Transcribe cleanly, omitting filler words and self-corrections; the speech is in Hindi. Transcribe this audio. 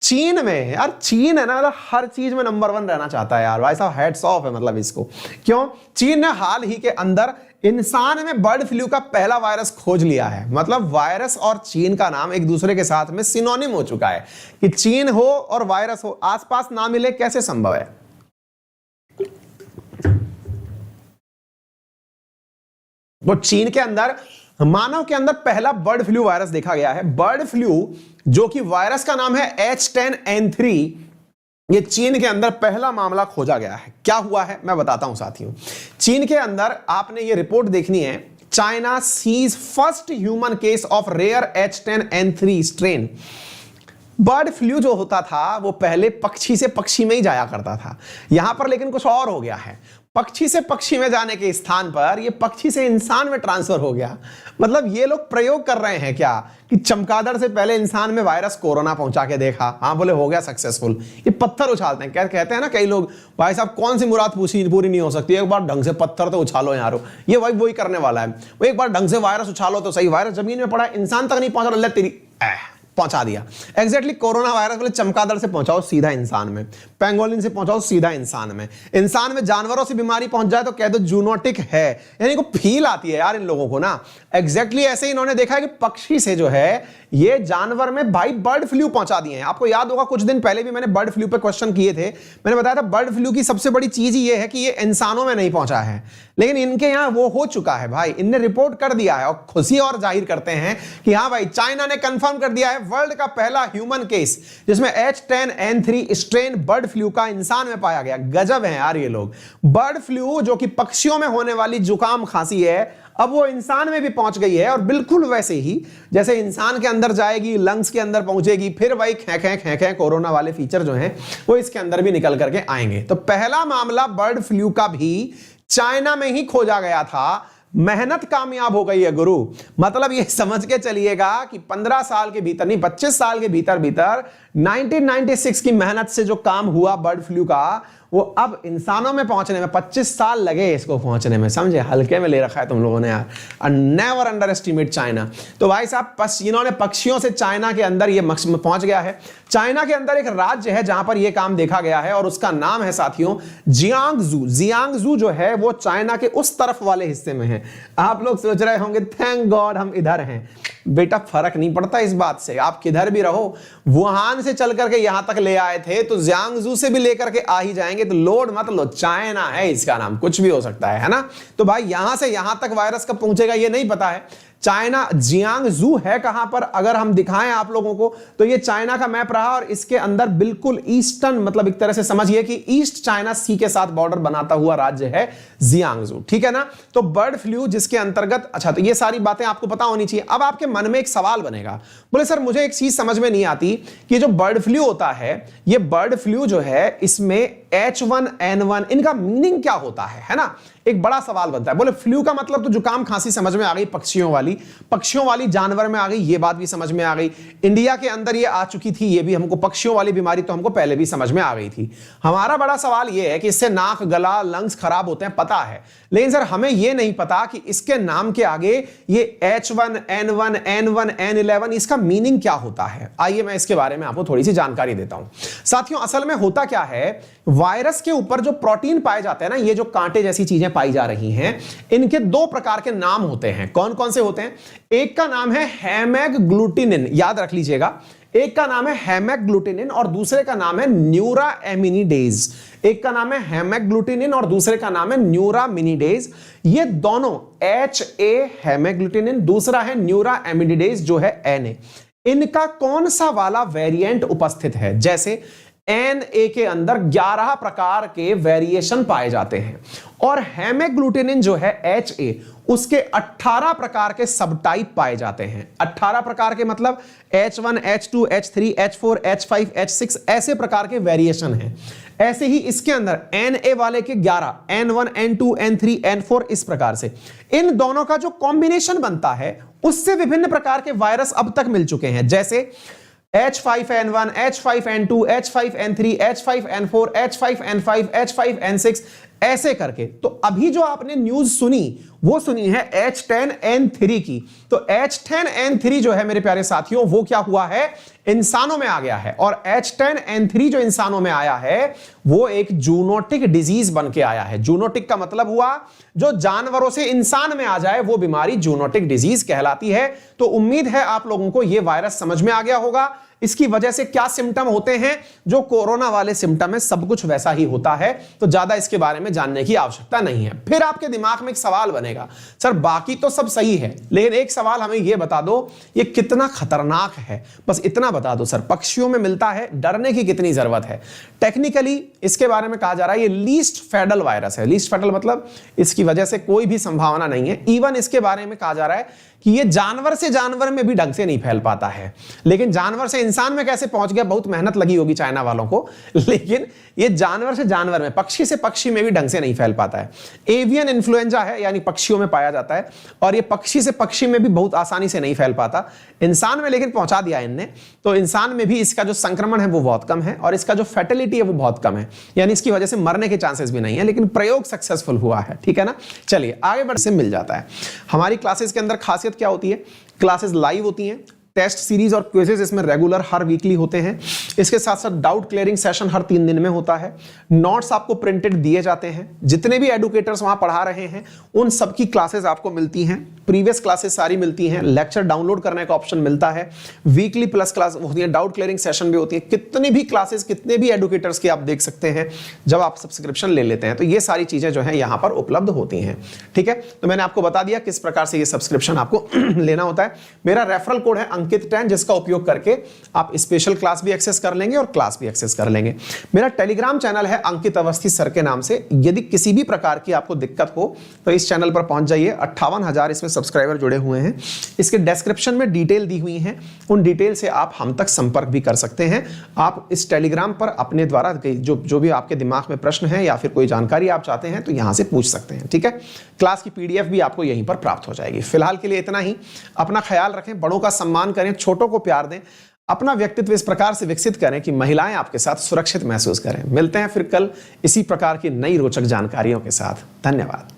चीन में यार, चीन है ना, मतलब हर चीज में नंबर 1 रहना चाहता है यार भाई साहब, हेड्स ऑफ है मतलब इसको। क्यों? चीन ने हाल ही के अंदर इंसान में बर्ड फ्लू का पहला वायरस खोज लिया है। मतलब वायरस और चीन का नाम एक दूसरे के साथ में सिनोनिम हो चुका है कि चीन हो और वायरस हो, आसपास ना मिले, कैसे संभव है? वो चीन के अंदर, मानव के अंदर पहला बर्ड फ्लू वायरस देखा गया है। बर्ड फ्लू जो कि वायरस का नाम है H10N3, ये चीन के अंदर पहला मामला खोजा गया है। क्या हुआ है मैं बताता हूं साथियों। चीन के अंदर आपने ये रिपोर्ट देखनी है, China sees first human case of rare H10N3 strain. Bird flu जो होता था वो पहले पक्षी से पक्षी में ही जाया करता था, यहां पर लेकिन कुछ और हो गया है। पक्षी से पक्षी में जाने के स्थान पर ये पक्षी से इंसान में ट्रांसफर हो गया। मतलब ये लोग प्रयोग कर रहे हैं क्या कि चमगादड़ से पहले इंसान में वायरस कोरोना पहुंचा के देखा, हाँ बोले हो गया सक्सेसफुल। ये पत्थर उछालते हैं, कहते हैं ना कई लोग, भाई साहब कौन सी मुराद पूरी नहीं हो सकती, एक बार ढंग से पत्थर तो उछालो यारो। ये वही करने वाला है, वो एक बार ढंग से वायरस उछालो तो सही। वायरस जमीन में पड़ा, इंसान तक नहीं पहुंचा, अल्लाह तेरी पहुंचा दिया। एग्जैक्टली कोरोना वायरस बोले चमगादड़ से पहुंचाओ सीधा इंसान में, पेंगोलिन से पहुंचाओ सीधा इंसान में। इंसान में जानवरों से बीमारी पहुंच जाए तो कह दो जूनोटिक है, यानी को फील आती है यार इन लोगों को ना। एग्जैक्टली ऐसे ही इन्होंने देखा है कि पक्षी से जो है ये जानवर में भाई बर्ड फ्लू पहुंचा दिए हैं। आपको याद होगा कुछ दिन पहले भी मैंने बर्ड फ्लू पे क्वेश्चन किए थे, मैंने बताया था बर्ड फ्लू की सबसे बड़ी चीज ये है कि ये इंसानों में नहीं पहुंचा है, लेकिन इनके यहां वो हो चुका है भाई। इनने रिपोर्ट कर दिया है और खुशी और जाहिर करते हैं कि हाँ भाई चाइना ने कंफर्म कर दिया है वर्ल्ड का पहला ह्यूमन केस जिसमें H10N3 स्ट्रेन बर्ड फ्लू का इंसान में पाया गया। गजब है यार ये लोग। बर्ड फ्लू जो कि पक्षियों में होने वाली जुकाम खांसी है, अब वो इंसान में भी पहुंच गई है और बिल्कुल वैसे ही जैसे इंसान के अंदर जाएगी, लंग्स के अंदर पहुंचेगी, फिर वही खें कोरोना वाले फीचर जो हैं वो इसके अंदर भी निकल करके आएंगे। तो पहला मामला बर्ड फ्लू का भी चाइना में ही खोजा गया था। मेहनत कामयाब हो गई है गुरु। मतलब ये समझ के चलिएगा कि 15 साल के भीतर नहीं, 25 साल के भीतर 1996 की मेहनत से जो काम हुआ बर्ड फ्लू का, वो अब इंसानों में पहुंचने में 25 साल लगे इसको पहुंचने में। समझे, हल्के में ले रखा है तुम लोगों ने यार। Never under estimate China. तो भाई साहब इन्होंने पक्षियों से चाइना के अंदर ये पहुंच गया है। चाइना के अंदर एक राज्य है जहां पर यह काम देखा गया है और उसका नाम है साथियों जियांगजू। जियांगजू जो है वो चाइना के उस तरफ वाले हिस्से में है। आप लोग सोच रहे होंगे थैंक गॉड हम इधर हैं। बेटा फर्क नहीं पड़ता इस बात से, आप किधर भी रहो। वुहान से चल करके यहां तक ले आए थे तो जियांगजू से भी लेकर के आ ही जाएंगे। तो लोड मत लो, चाइना है इसका नाम, कुछ भी हो सकता है ना। तो भाई यहां से यहां तक वायरस कब पहुंचेगा ये नहीं पता है। चाइना जियांगजू है कहां पर, अगर हम दिखाएं आप लोगों को तो ये चाइना का मैप रहा और इसके अंदर बिल्कुल ईस्टर्न, मतलब एक तरह से समझिए कि ईस्ट चाइना सी के साथ बॉर्डर बनाता हुआ राज्य है जियांगजू। ठीक है ना। तो बर्ड फ्लू जिसके अंतर्गत, अच्छा तो ये सारी बातें आपको पता होनी चाहिए। अब आपके मन में एक सवाल बनेगा, बोले सर मुझे एक चीज समझ में नहीं आती कि जो बर्ड फ्लू होता है, ये बर्ड फ्लू जो है इसमें H1N1 इनका मीनिंग क्या होता है ना। एक बड़ा सवाल बनता है। बोले फ्लू का मतलब तो जुकाम खांसी समझ में आ गई, पक्षियों वाली जानवर में आ गई, ये बात भी समझ में आ गई। इंडिया के अंदर ये आ चुकी थी, ये भी हमको पक्षियों वाली बीमारी तो हमको पहले भी समझ में आ गई थी। हमारा बड़ा सवाल ये है कि इससे नाक, गला, लंग्स खराब होते हैं, पता है, लेकिन सर हमें ये नहीं पता कि इसके नाम के आगे ये H1N1, N1, N11 इसका मीनिंग क्या होता है। आइए मैं इसके बारे में आपको थोड़ी सी जानकारी देता हूं। साथियों असल में होता क्या है, वायरस के ऊपर जो प्रोटीन पाए जाते हैं ना, ये जो कांटे जैसी चीजें पाई जा रही हैं, इनके दो प्रकार के नाम होते हैं। कौन कौन से होते हैं? एक का नाम है हेमैग्लूटिनिन, याद रख लीजिएगा। एक का नाम है हेमैग्लूटिनिन और दूसरे का नाम है न्यूरामिनिडेज। एक का नाम है हेमैग्लूटिनिन और दूसरे का नाम है न्यूरामिनिडेज। ये दोनों HA हेमैग्लूटिनिन, दूसरा है न्यूरामिनिडेज जो है NA। इनका कौन सा वाला वेरिएंट उपस्थित है? जैसे NA के अंदर 11 प्रकार के वेरिएशन पाए जाते हैं और हेमैग्लूटिनिन जो है HA उसके 18 प्रकार के सब टाइप पाए जाते हैं। 18 प्रकार के मतलब H1, H2, H3, H4, H5, H6 ऐसे प्रकार के वेरिएशन हैं। ऐसे ही इसके अंदर NA वाले के 11, N1, N2, N3, N4 इस प्रकार से। इन दोनों का जो कॉम्बिनेशन बनता है उससे विभिन्न प्रकार के वायरस अब तक मिल चुके हैं, जैसे H5N1, H5N2, H5N3, H5N4, H5N5, H5N6 ऐसे करके। तो अभी जो आपने न्यूज सुनी वो सुनी है H10N3 की। तो H10N3 जो है मेरे प्यारे साथियों वो क्या हुआ है, इंसानों में आ गया है। और H10N3 जो इंसानों में आया है वो एक जूनोटिक डिजीज बन के आया है। जूनोटिक का मतलब हुआ जो जानवरों से इंसान में आ जाए वो बीमारी जूनोटिक डिजीज कहलाती है। तो उम्मीद है आप लोगों को यह वायरस समझ में आ गया होगा। इसकी वजह से क्या सिम्टम होते हैं, जो कोरोना वाले सिम्टम है सब कुछ वैसा ही होता है। तो ज्यादा इसके बारे में जानने की आवश्यकता नहीं है। फिर आपके दिमाग में एक सवाल बनेगा, सर बाकी तो सब सही है लेकिन एक सवाल हमें यह बता दो ये कितना खतरनाक है, बस इतना बता दो सर। पक्षियों में मिलता है, डरने की कितनी जरूरत है। टेक्निकली इसके बारे में कहा जा रहा है ये लीस्ट फैटल वायरस है। लीस्ट फैटल मतलब इसकी वजह से कोई भी संभावना नहीं है। इवन इसके बारे में कहा जा रहा है कि ये जानवर से जानवर में भी ढंग से नहीं फैल पाता है। लेकिन जानवर से इंसान में कैसे पहुंच गया, बहुत मेहनत लगी होगी चाइना वालों को, लेकिन ये जानवर से जानवर में, पक्षी से पक्षी में भी ढंग से नहीं फैल पाता है। एवियन इन्फ्लुएंजा है, यानी पक्षियों में पाया जाता है, और ये पक्षी से पक्षी में भी बहुत आसानी से नहीं फैल पाता। इंसान में लेकिन पहुंचा दिया इनने, तो इंसान में भी इसका जो संक्रमण है वो बहुत कम है और इसका जो फैटेलिटी है वो बहुत कम है, यानी इसकी वजह से मरने के चांसेस भी नहीं है। लेकिन प्रयोग सक्सेसफुल हुआ है, ठीक है ना। चलिए आगे बढ़ से मिल जाता है। हमारी क्लासेस के अंदर खासियत क्या होती है, क्लासेस लाइव होती हैं, टेस्ट सीरीज और क्विजेस इसमें रेगुलर हर वीकली होते हैं। इसके साथ साथ डाउट क्लियरिंग सेशन हर 3 दिन में होता है। नोट्स आपको प्रिंटेड दिए जाते हैं। जितने भी एडुकेटर्स वहां पढ़ा रहे हैं उन सब की क्लासेस आपको मिलती हैं। प्रीवियस क्लासेस सारी मिलती हैं। लेक्चर डाउनलोड करने का ऑप्शन मिलता है। वीकली प्लस क्लास होती है, डाउट क्लियरिंग सेशन भी होती है। कितनी भी क्लासेस कितने भी एडुकेटर्स की आप देख सकते हैं जब आप सब्सक्रिप्शन ले लेते हैं। तो ये सारी चीजें जो है यहां पर उपलब्ध होती हैं, ठीक है। तो मैंने आपको बता दिया किस प्रकार से ये सब्सक्रिप्शन आपको लेना होता है। मेरा रेफरल कोड है अंकित 10, जिसका उपयोग करके आप स्पेशल क्लास भी एक्सेस कर लेंगे और क्लास भी एक्सेस कर लेंगे। मेरा टेलीग्राम चैनल है अंकित अवस्थी सर के नाम से। यदि किसी भी प्रकार की आपको दिक्कत हो तो इस चैनल पर पहुंच जाइए। 58,000 इसमें सब्सक्राइबर जुड़े हुए हैं। इसके डिस्क्रिप्शन में डिटेल दी हुई है, उन डिटेल से आप हम तक संपर्क भी कर सकते हैं। आप इस टेलीग्राम पर अपने द्वारा जो भी आपके दिमाग में प्रश्न है या फिर कोई जानकारी आप चाहते हैं तो यहां से पूछ सकते हैं, ठीक है। क्लास की पीडीएफ भी आपको यहीं पर प्राप्त हो जाएगी। फिलहाल के लिए इतना ही। अपना ख्याल रखें, बड़ों का सम्मान करें, छोटों को प्यार दें, अपना व्यक्तित्व इस प्रकार से विकसित करें कि महिलाएं आपके साथ सुरक्षित महसूस करें। मिलते हैं फिर कल इसी प्रकार की नई रोचक जानकारियों के साथ। धन्यवाद।